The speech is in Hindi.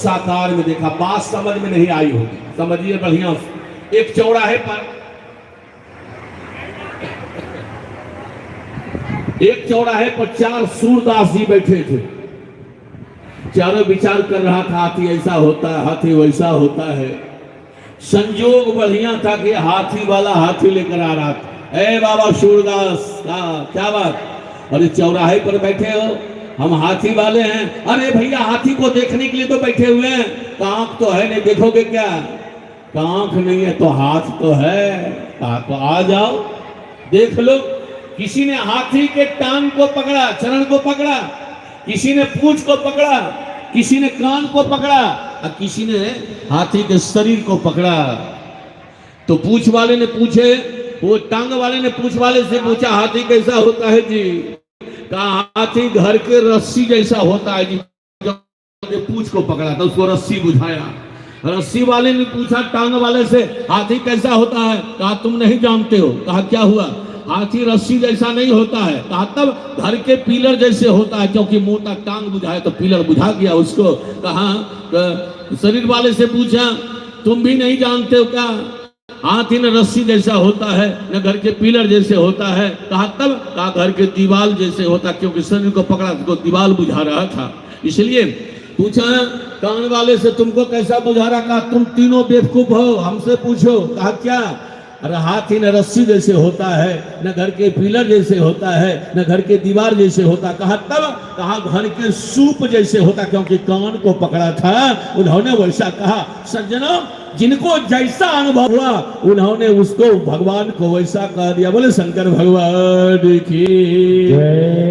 साकार में देखा, बात समझ में नहीं आई होगी, समझिए बढ़िया। एक चौराहे पर चार सूरदास जी बैठे थे। चारों विचार कर रहा था, हाथी ऐसा होता है, हाथी वैसा होता है। संजोग बढ़िया था कि हाथी वाला हाथी लेकर आ रहा था। ए बाबा सूरदास, क्या बात? अरे चौराहे पर बैठे हो, हम हाथी वाले हैं। अरे भैया हाथी को देखने के लिए तो बैठे हुए हैं, तो आंख तो है नहीं, देखोगे क्या? आंख नहीं है तो हाथ तो है, तो आ जाओ देख लो। किसी ने हाथी के टांग को पकड़ा, चरण को पकड़ा, किसी ने पूंछ को पकड़ा, किसी ने कान को पकड़ा और किसी ने हाथी के शरीर को पकड़ा। तो पूंछ वाले ने पूछे, वो टांग वाले ने पूंछ वाले से पूछा, हाथी कैसा होता है जी? कहा हाथी घर के रस्सी जैसा होता है जी। पूंछ को पकड़ा तो उसको रस्सी बुझाया। रस्सी वाले ने पूछा टांग वाले से, हाथी कैसा होता है? कहा तुम नहीं जानते हो। कहा क्या हुआ? हाथी रस्सी जैसा नहीं होता है। कहा तब घर के पिलर जैसे होता है, क्योंकि मोटा टांग बुझाया तो पिलर बुझा गया उसको। कहा शरीर वाले से पूछा, तुम भी नहीं जानते हो क्या? हाथी न रस्सी जैसा होता है, न घर के पिलर जैसे होता है। कहा तब? कहा घर के दीवार जैसे होता, क्योंकि शरीर को पकड़ा तो दीवार बुझा रहा था, इसलिए पूछा कान वाले से, तुमको कैसा बुझा रहा? कहा तुम तीनों बेवकूफ हो, हमसे पूछो। कहा क्या? अरे हाथी न रस्सी जैसे होता है, न घर के पिलर जैसे होता है, न घर के दीवार जैसे होता। कहा तब? कहा घर के सूप जैसे होता, क्योंकि कान को पकड़ा था। उन्होंने वैसा कहा। सज्जनों, जिनको जैसा अनुभव हुआ उन्होंने उसको भगवान को वैसा कह दिया। बोले शंकर भगवान की जय।